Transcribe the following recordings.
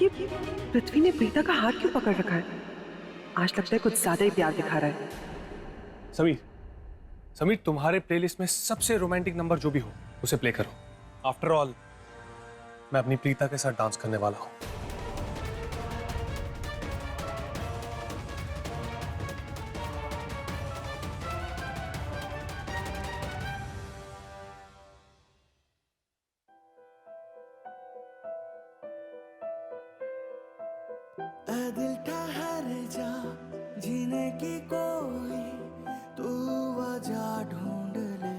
ये पृथ्वी ने प्रीता का हाथ क्यों पकड़ रखा है? आज लगता है कुछ ज्यादा ही प्यार दिखा रहा है। समीर, समीर तुम्हारे प्लेलिस्ट में सबसे रोमांटिक नंबर जो भी हो उसे प्ले करो। आफ्टर ऑल मैं अपनी प्रीता के साथ डांस करने वाला हूं। दिल ठहर जा, जीने की कोई तू वजह ढूंढ ले,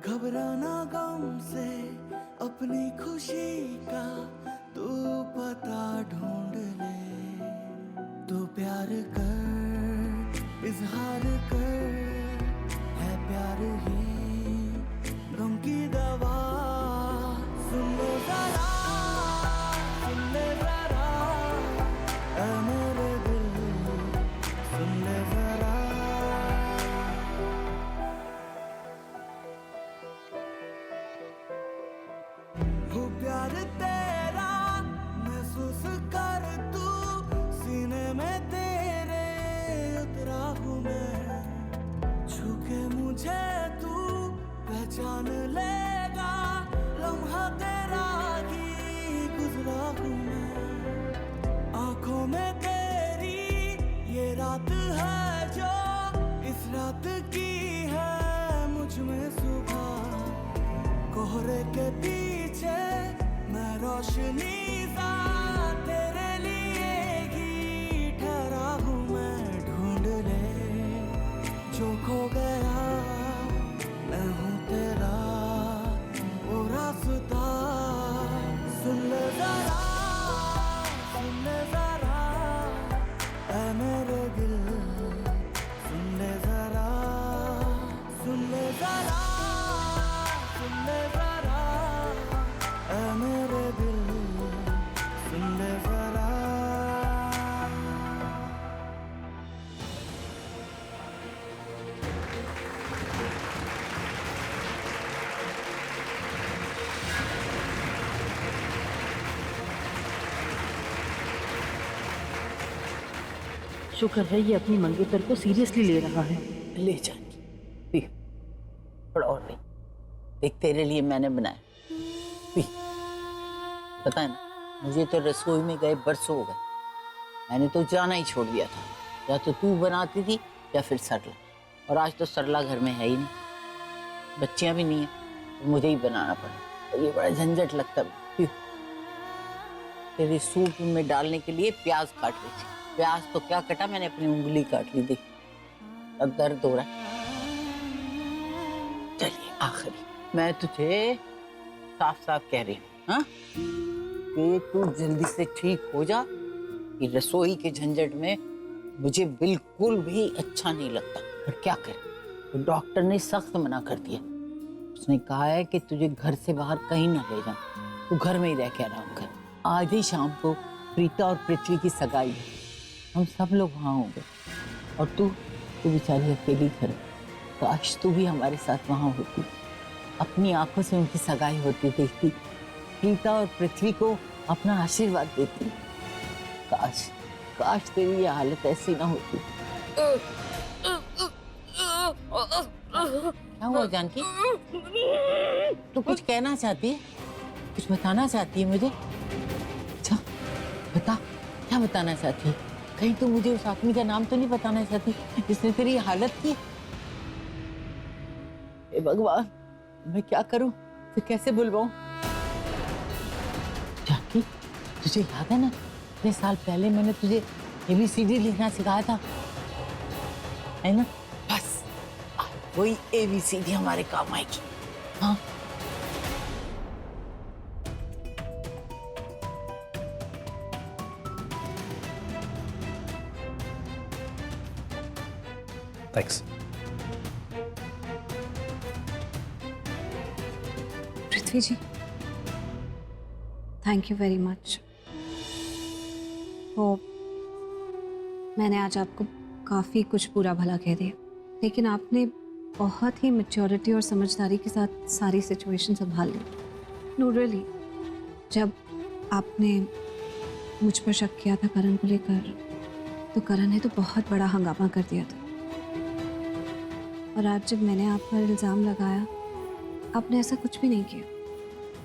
घबराना गम से अपनी खुशी का तू पता ढूंढ ले, तू प्यार कर, इजहार कर, है प्यार ही गम की दवा, सुन लो जरा, सुन ले जरा, ऐ मेरे दिल, सुन ले जरा। हो प्यार तेरा महसूस कर तू, सीने में तेरे उतरा हूँ मैं, छू के मुझे तू पहचान लेगा, लम्हा तेरा ही गुजरा हूँ मैं, आंखों में तेरी ये रात है जो इस रात की है मुझ में सुबह, कोहरे के पीछे मैं रोशनी सा तेरे लिए ही ठहरा हूँ मैं, ढूंढ ले जो खो गया, मैं हूँ तेरा वो रास्ता, सुन ले जरा, सुन ले जरा, ऐ मेरे दिल, सुन ले जरा, सुन ले जरा, सुन ले जरा, ऐ मेरे दिल, सुन ले जरा। शुक्र है ये अपनी मंगेतर को सीरियसली ले रहा है। ले जा पी, थोड़ा और पी, देख तेरे लिए मैंने बनाया, पी। पता है ना, मुझे तो रसोई में गए बरसों हो गए, मैंने तो जाना ही छोड़ दिया था, या तो तू बनाती थी या फिर सरला, और आज तो सरला घर में है ही नहीं, बच्चियां भी नहीं है, तो मुझे ही बनाना पड़ा, और ये बड़ा झंझट लगता है। पी। तेरे सूप में डालने के लिए प्याज काट रही थी, प्याज तो क्या कटा, मैंने अपनी उंगली काट ली थी, अब दर्द हो रहा है। चलिए आखिरी, मैं तुझे साफ साफ कह रही हूँ, हाँ, कि तू जल्दी से ठीक हो जा, कि रसोई के झंझट में मुझे बिल्कुल भी अच्छा नहीं लगता। और क्या करे, तो डॉक्टर ने सख्त मना कर दिया, उसने कहा है कि तुझे घर से बाहर कहीं ना ले जाऊं, तू घर में ही रह के आराम कर। आज ही शाम को प्रीता और पृथ्वी की सगाई है, हम सब लोग वहाँ होंगे, और तू बेचारी अकेली घर, काश तू भी हमारे साथ वहाँ होती, अपनी आंखों से उनकी सगाई होती देखती, प्रीता और पृथ्वी को अपना आशीर्वाद देती। काश काश तेरी ये हालत ऐसी ना होती। क्या हुआ जानकी, तू कुछ कहना चाहती है, कुछ बताना चाहती है मुझे? अच्छा बता, क्या बताना चाहती है? कहीं तू मुझे उस आदमी का नाम तो नहीं बताना चाहती जिसने तेरी हालत की? हे भगवान, मैं क्या करूं, फिर कैसे बुलवाऊं? जानकी, तुझे याद है ना, इतने साल पहले मैंने तुझे ABCD लिखना सिखाया था, है ना? बस वही ABCD हमारे काम आएगी। हाँ, thanks. Prithvi ji, thank you very much. वो मैंने आज आपको काफ़ी कुछ बुरा भला कह दिया, लेकिन आपने बहुत ही मैच्योरिटी और समझदारी के साथ सारी सिचुएशन संभाल ली। नो रियली, जब आपने मुझ पर शक किया था करण को लेकर, तो करण ने तो बहुत बड़ा हंगामा कर दिया था। और आज जब मैंने आप पर इल्ज़ाम लगाया, आपने ऐसा कुछ भी नहीं किया।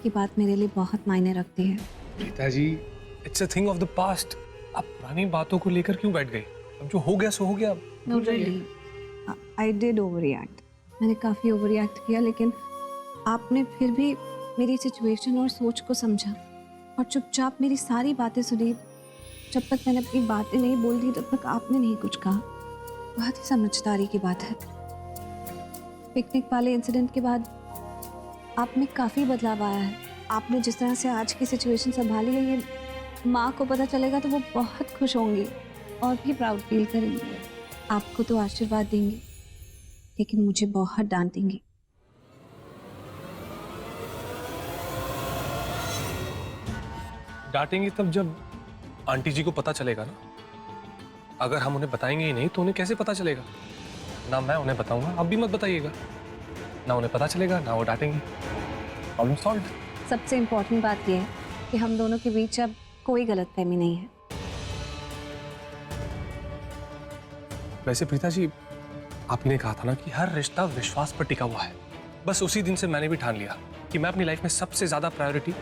ये बात मेरे लिए बहुत मायने रखती है। Preeta ji, it's a thing of the past. आप पुरानी बातों को लेकर क्यों बैठ गई? अब जो हो गया सो हो गया। No really, I did overreact. मैंने काफ़ी ओवर रिएक्ट किया, लेकिन आपने फिर भी मेरी सिचुएशन और सोच को समझा और चुपचाप मेरी सारी बातें सुनी। जब तक मैंने अपनी बातें नहीं बोल दी तब तक आपने नहीं कुछ कहा। बहुत ही समझदारी की बात है। पिकनिक वाले इंसिडेंट के बाद आप में काफ़ी बदलाव आया है। आपने जिस तरह से आज की सिचुएशन संभाली है, ये माँ को पता चलेगा तो वो बहुत खुश होंगी और भी प्राउड फील करेंगी। आपको तो आशीर्वाद देंगी, लेकिन मुझे बहुत डांटेंगी। डांटेंगी तब जब आंटी जी को पता चलेगा ना। अगर हम उन्हें बताएंगे ही नहीं तो उन्हें कैसे पता चलेगा? ना मैं उन्हें बताऊंगा, आप भी मत बताइएगा। ना उन्हें पता चलेगा, ना वो डांटेंगी। Problem solve. सबसे इम्पोर्टेंट बात यह है कि हम दोनों के बीच अब कोई गलतफहमी नहीं है। वैसे प्रीता जी, आपने कहा था ना कि हर रिश्ता विश्वास पर टिका हुआ है। बस उसी दिन से मैंने भी ठान लिया कि मैं अपनी लाइफ में सबसे ज्यादा प्रायोरिटी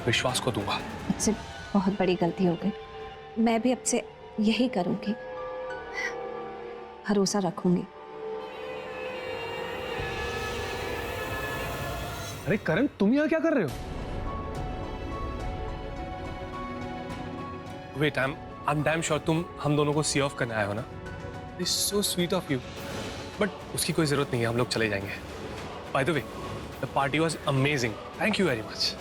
विश्वास को दूंगा। मुझसे बहुत बड़ी गलती हो गई। मैं भी अब से यही करूंगी, भरोसा रखूंगी। अरे करण, तुम यहाँ क्या कर रहे हो? Wait, I am damn sure तुम हम दोनों को सी ऑफ करने आए हो ना। It's so sweet of you, but उसकी कोई जरूरत नहीं है, हम लोग चले जाएंगे। By the way, the party was amazing, thank you very much.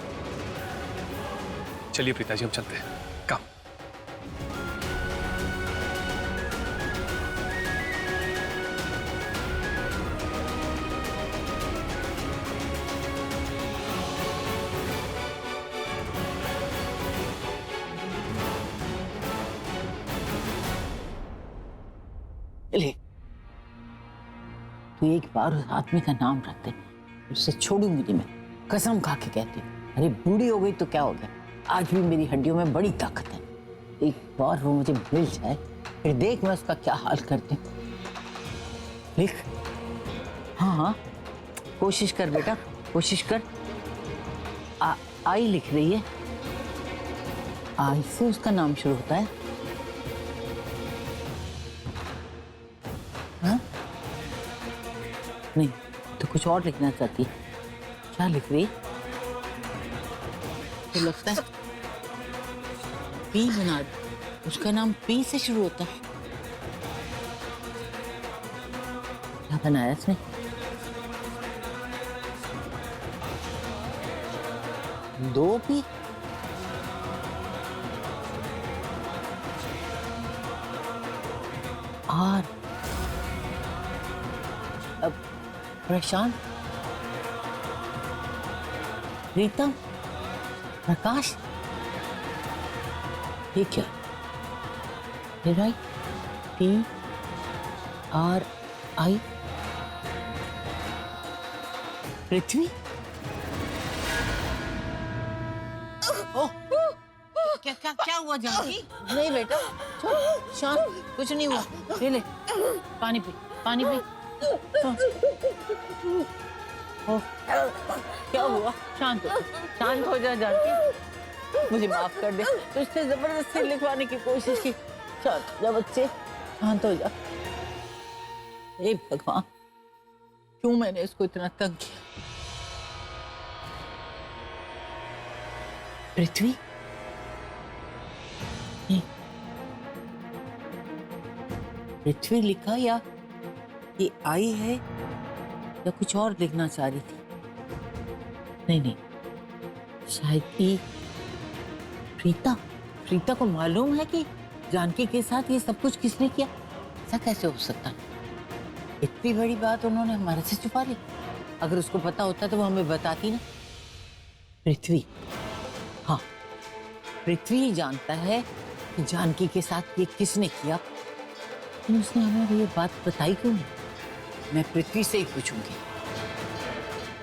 चलिए प्रीता जी, हम चलते हैं। कम। ले, तू एक बार उस आदमी का नाम रख दे, उससे छोड़ूंगी नहीं मैं, कसम खा के कहती हूँ। अरे बूढ़ी हो गई तो क्या हो गया, आज भी मेरी हड्डियों में बड़ी ताकत है। एक बार वो मुझे मिल जाए, फिर देख मैं उसका क्या हाल करती हूँ। लिख। हाँ हाँ, कोशिश कर बेटा, कोशिश कर। आई लिख रही है। आई से उसका नाम शुरू होता है। हाँ? नहीं, तो कुछ और लिखना चाहती है। क्या लिख रही है? तो लगता है पी बना दे। उसका नाम पी से शुरू होता है। क्या बनाया इसने? दो पी। आर। अब प्रशांत, प्रीतम, प्रकाश, ये क्या? ये राइट, पी आर आई। पृथ्वी। ओह, क्या क्या क्या हुआ जानकी? नहीं बेटा, चल शांत, कुछ नहीं हुआ। ये ले, पानी पी, पानी पी। हाँ। ओह, क्या हुआ? शांत हो, शांत हो जा जानकी। मुझे माफ कर दे, तुझसे जबरदस्ती लिखवाने की कोशिश की। शांत हो जा बच्चे, शांत हो जा। हे भगवान, क्यों मैंने इसको इतना तंग किया? पृथ्वी, पृथ्वी लिखा या ये आई है या कुछ और लिखना चाह रही थी? नहीं नहीं, शायद कि प्रीता। प्रीता को मालूम है कि जानकी के साथ ये सब कुछ किसने किया। ऐसा कैसे हो सकता है? इतनी बड़ी बात उन्होंने हमारे से छुपा ली। अगर उसको पता होता तो वो हमें बताती ना। पृथ्वी, हाँ, पृथ्वी ही जानता है कि जानकी के साथ ये किसने किया। लेकिन उसने हमें ये बात बताई क्यों नहीं? मैं पृथ्वी से ही पूछूंगी।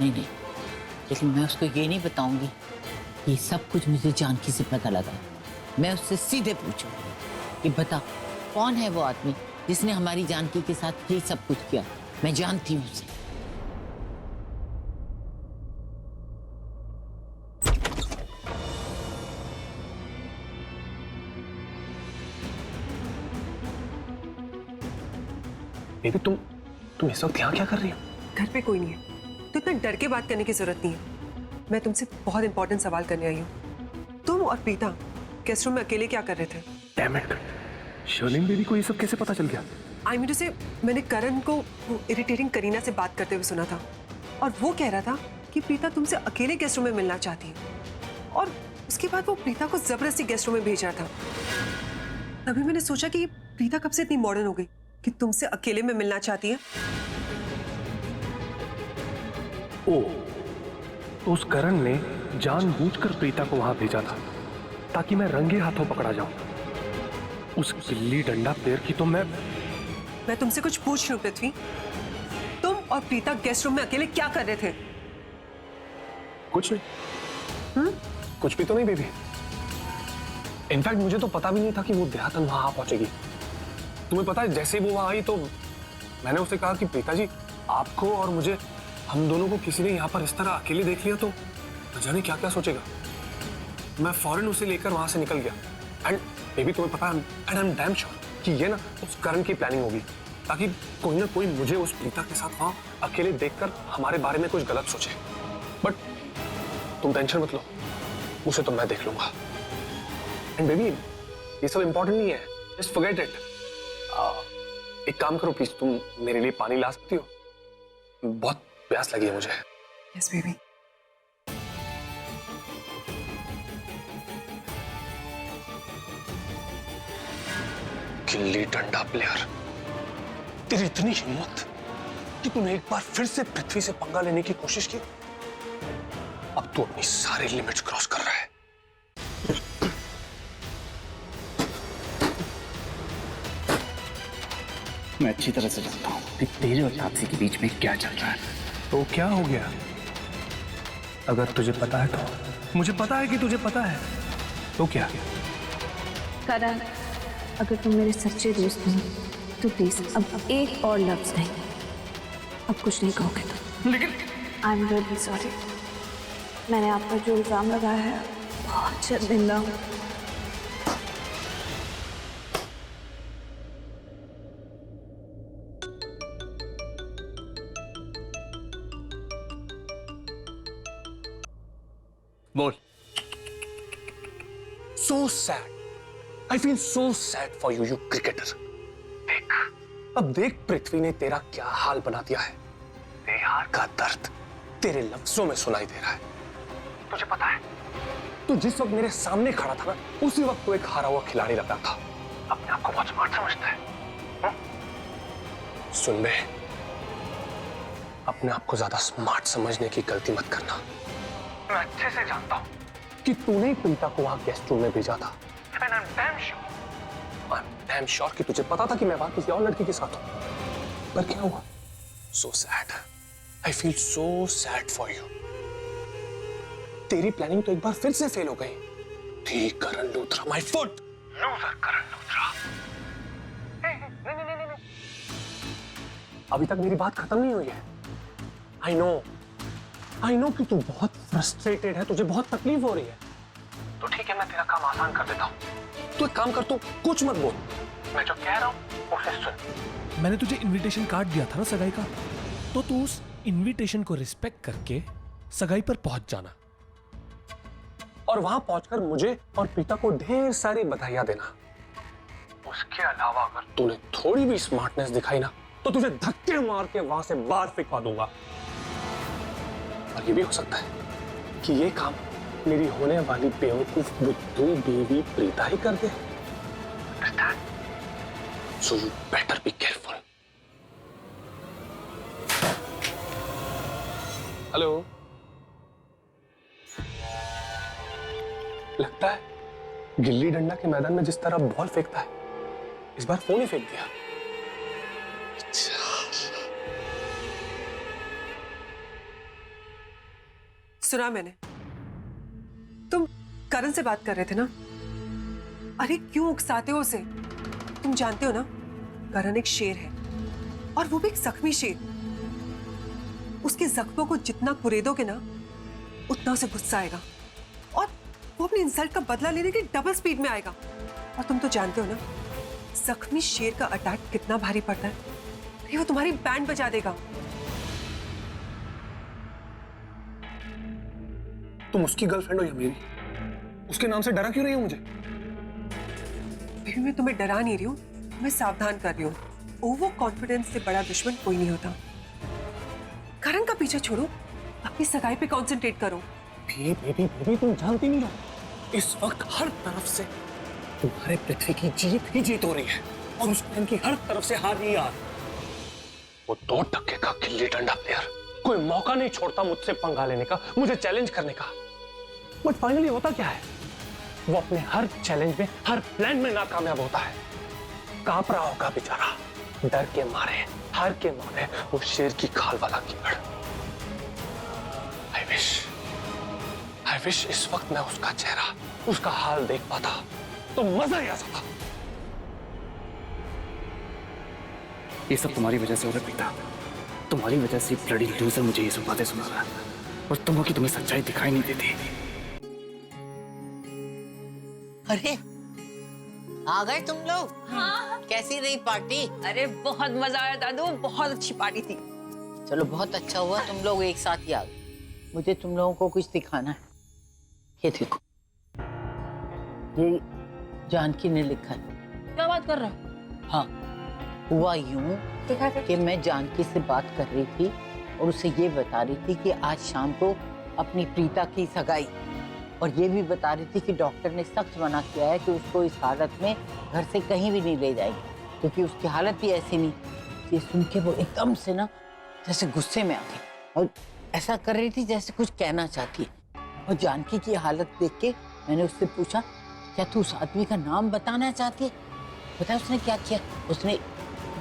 नहीं नहीं, लेकिन मैं उसको ये नहीं बताऊंगी ये सब कुछ मुझे जानकी से पता लगा। मैं उससे सीधे पूछूं कि बता, कौन है वो आदमी जिसने हमारी जानकी के साथ ये सब कुछ किया? मैं जानती हूँ उसे। बेबी तुम इस वक्त यहाँ क्या कर रही हो? घर पे कोई नहीं है तो इतना डर के बात करने की जरूरत नहीं है। मैं तुमसे बहुत इंपॉर्टेंट सवाल करने आई हूँ। तुम और प्रीता गेस्ट रूम में अकेले क्या कर रहे थे? डैम इट, शर्लिन बेबी को ये सब कैसे पता चल गया? आई मीन से मैंने करण को इरिटेटिंग करीना से बात करते हुए सुना था और वो कह रहा था कि प्रीता तुमसे अकेले गेस्ट रूम में मिलना चाहती है और उसके बाद वो प्रीता को जबरदस्ती गेस्ट रूम में भेज रहा था। तभी मैंने सोचा कि ये प्रीता कब से इतनी मॉडर्न हो गई कि तुमसे अकेले में मिलना चाहती है। ओ, तो उस करण ने जानबूझकर प्रीता को वहां भेजा था ताकि मैं रंगे हाथों पकड़ा जाऊं। उस गिल्ली डंडा प्लेयर की तो मैं तुमसे कुछ पूछ रही हूँ पृथ्वी, तुम और प्रीता गेस्ट रूम में अकेले क्या कर रहे थे? कुछ नहीं। कुछ भी तो नहीं बेबी। इनफैक्ट मुझे तो पता भी नहीं था कि वो देहातन वहां आ पहुंचेगी। तुम्हें पता है जैसे ही वो वहां आई तो मैंने उससे कहा कि प्रीता जी, आपको और मुझे, हम दोनों को किसी ने यहाँ पर इस तरह अकेले देख लिया तो न जाने क्या क्या सोचेगा। मैं फौरन उसे लेकर वहां से निकल गया एंड बेबी तुम्हें पता है, and I am damn sure कि ये ना उस करण की प्लानिंग होगी ताकि कोई ना कोई मुझे उस प्रीता के साथ वहां अकेले देखकर हमारे बारे में कुछ गलत सोचे। बट तुम टेंशन मत लो, उसे तो मैं देख लूंगा। एंड बेबी ये सब इंपॉर्टेंट नहीं है, जस्ट फॉरगेट इट। एक काम करो प्लीज, तुम मेरे लिए पानी ला सकती हो? बहुत प्यास लगी है मुझे। Yes baby. Gilli danda player, तेरी इतनी हिम्मत कि तूने एक बार फिर से पृथ्वी से पंगा लेने की कोशिश की। अब तू अपनी सारी लिमिट्स क्रॉस कर रहा है। मैं अच्छी तरह से जानता हूँ कि तेरे और तापसी के बीच में क्या चल रहा है। तो क्या हो गया? अगर तुझे पता है तो मुझे पता है कि तुझे पता है, तो क्या? करण, अगर तुम मेरे सच्चे दोस्त हो तो प्लीज अब एक और लफ्ज नहीं, अब कुछ नहीं कहोगे तुम। लेकिन आई एम रियली सॉरी। मैंने आप पर जो इल्जाम लगाया है बहुत शर्मिंदा हूँ। बोल। So sad. I feel so sad for you, you cricketer. देख, अब देख पृथ्वी ने तेरा क्या हाल बना दिया है। तेरी हार का दर्द तेरे लफ्जों में सुनाई दे रहा है। तुझे पता है, तू जिस वक्त मेरे सामने खड़ा था ना, उसी वक्त तू एक हारा हुआ खिलाड़ी लग रहा था। अपने आप को बहुत स्मार्ट समझता है। सुन बे, अपने आप को ज्यादा स्मार्ट समझने की गलती मत करना। मैं अच्छे से जानता हूं कि तूने प्रीता को वहां गेस्ट रूम में भेजा था। And I'm damn sure कि तुझे पता था कि मैं वहां किसी और लड़की के साथ हूं। पर क्या हुआ? So sad. I feel so sad for you. तेरी प्लानिंग तो एक बार फिर से फेल हो गई। थी Karan Luthra, my foot. Loser Karan Luthra. नहीं। अभी तक मेरी बात खत्म नहीं हुई है। I know कि तू बहुत फ्रस्ट्रेटेड है, तुझे बहुत तकलीफ हो रही है। तो ठीक है, मैं तेरा काम आसान कर देता हूँ। तू एक काम कर, तू कुछ मत बोल, मैं जो कह रहा हूँ उसे सुन। मैंने तुझे इनविटेशन कार्ड दिया था ना सगाई का, तो तू उस इनविटेशन को रिस्पेक्ट करके सगाई पर पहुंच जाना और वहां पहुंचकर मुझे और प्रीता को ढेर सारी बधाइयां देना। उसके अलावा अगर तूने थोड़ी भी स्मार्टनेस दिखाई ना, तो तुझे धक्के मार के वहां से बाहर फेंका दूंगा। और ये भी हो सकता है कि ये काम मेरी होने वाली बेवकूफ बुद्धू बीवी प्रीता ही कर दे। So you better be careful. Hello, लगता है गिल्ली डंडा के मैदान में जिस तरह बॉल फेंकता है, इस बार फोन ही फेंक दिया। सुना मैंने, तुम करण से बात कर रहे थे ना? अरे क्यों उकसाते हो उसे? तुम जानते हो ना, करण एक शेर है, और वो भी एक जख्मी शेर। उसके जख्मों को जितना कुरेदोगे ना, उतना उसे गुस्सा आएगा, और वो अपनी इंसल्ट का बदला लेने की डबल स्पीड में आएगा। और तुम तो जानते हो ना, जख्मी शेर का अटैक कितना भारी पड़ता है। अरे वो तुम्हारी बैंड बजा देगा। तुम उसकी गर्लफ्रेंड हो या मेरी? उसके नाम से डरा क्यों रही हो मुझे? बेबी मैं तुम्हें डरा नहीं रही हूँ, मैं सावधान कर रही हूँ। ओवर कॉन्फिडेंस से बड़ा दुश्मन कोई नहीं होता। करण का पीछे छोड़ो, अपनी सगाई पे कंसंट्रेट करो। बेबी तुम जानती नहीं हो, इस वक्त हर तरफ से तुम्हारे पृथ्वी की जीत ही जीत हो रही है, और उस प्लान की हर तरफ से हार ही हार। वो 2 टक्के का गिल्ली डंडा प्लेयर कोई मौका नहीं छोड़ता मुझसे पंगा लेने का, मुझे चैलेंज करने का। बट फाइनली होता क्या है, वो अपने हर चैलेंज में, हर प्लान में नाकामयाब होता है। कांप रहा होगा बेचारा, डर के मारे, हार के मारे, वो शेर की खाल वाला कीपड़। आई विश इस वक्त मैं उसका चेहरा, उसका हाल देख पाता, तो मजा ही आ जाता। ये सब तुम्हारी वजह से हो रहा है प्रीता। तुम्हारी वजह से ब्लडी लूजर मुझे ये सब बातें सुना रहा है, और तुम की तुम्हें सच्चाई दिखाई नहीं देती। अरे आ गए तुम लोग? हाँ। कैसी रही पार्टी? अरे बहुत मजा आया दादू, बहुत अच्छी पार्टी थी। चलो बहुत अच्छा हुआ तुम लोग एक साथ ही आ गए। मुझे तुम लोगों को कुछ दिखाना है। ये देखो, ये जानकी ने लिखा है। क्या बात कर रहा है? हाँ, हुआ यूं कि मैं जानकी से बात कर रही थी और उसे ये बता रही थी कि आज शाम को अपनी प्रीता की सगाई, और ये भी बता रही थी कि डॉक्टर ने सख्त मना किया है कि उसको इस हालत में घर से कहीं भी नहीं ले जाएंगे, क्योंकि उसकी हालत भी ऐसी नहीं। ये सुन के वो एकदम से ना जैसे गुस्से में आ गई, और ऐसा कर रही थी जैसे कुछ कहना चाहती है। और जानकी की हालत देख के मैंने उससे पूछा, क्या तू उस आदमी का नाम बताना चाहती है? पता है उसने क्या किया? उसने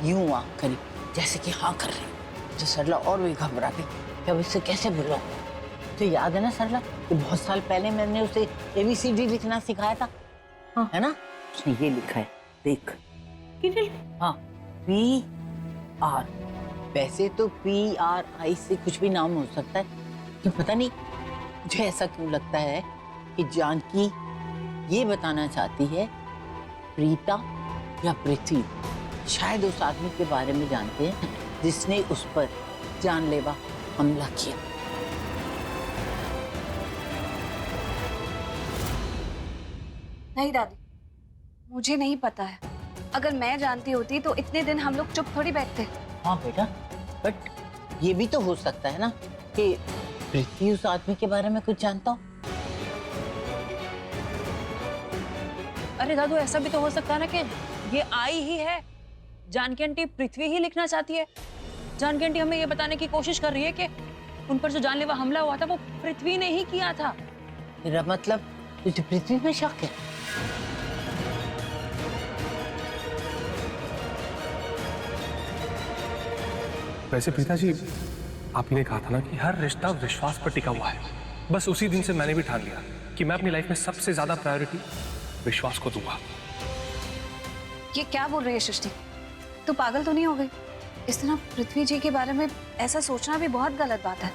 यूं आंख करी जैसे कि हाँ कर रही। तो सरला और भी घबरा गई कि अब इससे कैसे बुलाऊं। तो याद है ना सरला कि बहुत साल पहले मैंने उसे ABCD लिखना सिखाया था। हाँ है ना? उसने ये लिखा है, देख। हाँ, PR। वैसे तो PRI से कुछ भी नाम हो सकता है, कि पता नहीं मुझे ऐसा क्यों लगता है कि जानकी ये बताना चाहती है प्रीता या पृथ्वी शायद उस आदमी के बारे में जानते हैं जिसने उस पर जानलेवा हमला किया। नहीं दादी, मुझे नहीं पता है। अगर मैं जानती होती तो इतने दिन हम लोग चुप थोड़ी बैठते। हाँ बेटा, बट ये भी तो हो सकता है ना कि पृथ्वी उस आदमी के बारे में कुछ जानता हो। अरे दादू, ऐसा भी तो हो सकता है ना कि ये आई ही है, जानकी आंटी पृथ्वी ही लिखना चाहती है। जानकी आंटी हमें ये बताने की कोशिश कर रही है कि उन पर जो जानलेवा हमला हुआ था वो पृथ्वी ने ही किया था। मेरा मतलब तुझे पृथ्वी में शक है? वैसे प्रीता जी, आपने कहा था ना कि हर रिश्ता विश्वास पर टिका हुआ है। बस उसी दिन से मैंने भी ठान लिया कि मैं अपनी लाइफ में सबसे ज्यादा प्रायोरिटी विश्वास को दूंगा। ये क्या बोल रही है सृष्टि? तू पागल तो नहीं हो गई? इस तरह पृथ्वी जी के बारे में ऐसा सोचना भी बहुत गलत बात है।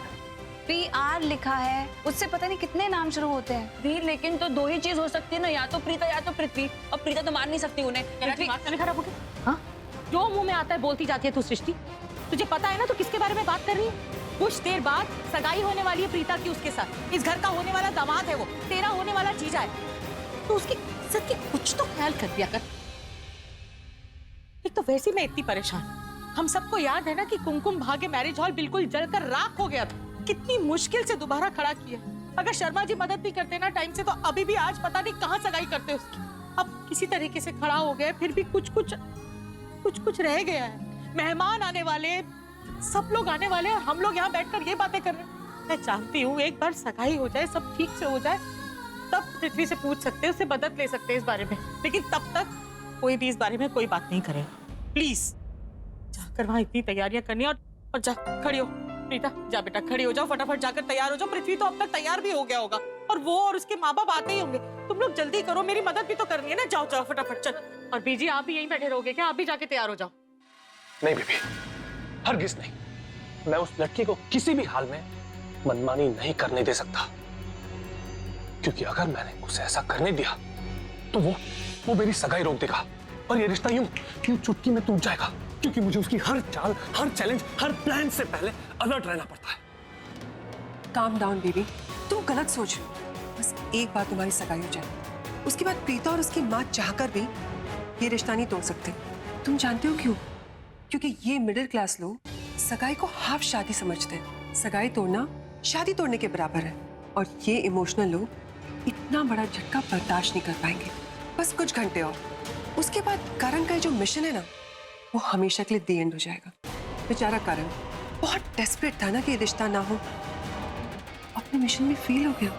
PR लिखा है, उससे पता नहीं कितने नाम शुरू होते हैं। भी लेकिन तो दो ही चीज हो सकती है ना, या तो प्रीता या तो पृथ्वी। और प्रीता तो मार नहीं सकती उन्हें। दिमाग खराब हो गया? हाँ, जो मुंह में आता है बोलती जाती है तू सृष्टि। तुझे पता है ना तू किसके बारे में बात कर रही है? कुछ देर बाद सगाई होने वाली है प्रीता की उसके साथ। इस घर का होने वाला दामाद है वो, तेरा होने वाला जीजा है। तो उसकी इज्जत की कुछ तो ख्याल कर दिया कर। एक तो वैसे मैं इतनी परेशान, हम सबको याद है ना कि कुमकुम भाग्य मैरिज हॉल बिल्कुल जलकर राख हो गया था। कितनी मुश्किल से दोबारा खड़ा किया। अगर शर्मा जी मदद नहीं करते ना टाइम से, तो अभी भी आज पता नहीं कहाँ सगाई करते उसकी। अब किसी तरीके से खड़ा हो गया, फिर भी कुछ कुछ रह गया है। मेहमान आने वाले, सब लोग आने वाले, और हम लोग यहाँ बैठकर ये बातें कर रहे हैं। मैं चाहती हूँ एक बार सगाई हो जाए, सब ठीक से हो जाए, तब पृथ्वी से पूछ सकते हैं, उससे मदद ले सकते हैं इस बारे में। लेकिन तब तक कोई भी इस बारे में कोई बात नहीं करेगा। प्लीज जाकर वहां इतनी तैयारियां करनी, और जा खड़ी हो प्रीता, जा बेटा खड़ी हो जाओ, फटाफट जाकर तैयार हो जाओ। पृथ्वी तो अब तक तैयार भी हो गया होगा, और वो और उसके माँ बाप आते ही होंगे। तुम लोग जल्दी करो, मेरी मदद भी तो करनी है ना। जाओ जाओ फटाफट चल। और बीजी आप भी यहीं बैठे रहोगे क्या? आप भी जाके तैयार हो जाओ। नहीं बेबी, हरगिज नहीं। मैं उस लड़की को किसी भी हाल में मनमानी नहीं करने दे सकता, क्योंकि अगर मैंने उसे ऐसा करने दिया तो वो मेरी सगाई रोक देगा और ये रिश्ता यूं चुटकी में टूट जाएगा, क्योंकि मुझे उसकी हर चाल, हर चैलेंज, हर प्लान से पहले अलर्ट रहना पड़ता है। काम डाउन बेबी, तुम गलत सोच रही हो। बस एक बार तुम्हारी सगाई हो जाए, उसके बाद प्रीता और उसकी माँ चाहकर भी ये रिश्ता नहीं तोड़ सकते। तुम जानते हो क्यों? क्योंकि ये मिडिल क्लास लोग सगाई को हाफ शादी समझते हैं। सगाई तोड़ना शादी तोड़ने के बराबर है, और ये इमोशनल लोग इतना बड़ा झटका बर्दाश्त नहीं कर पाएंगे। बस कुछ घंटे और, उसके बाद करण का जो मिशन है ना, वो हमेशा के लिए दी एंड हो जाएगा। बेचारा करण बहुत डेस्परेट था ना कि ये रिश्ता ना हो, अपने मिशन में फेल हो गया।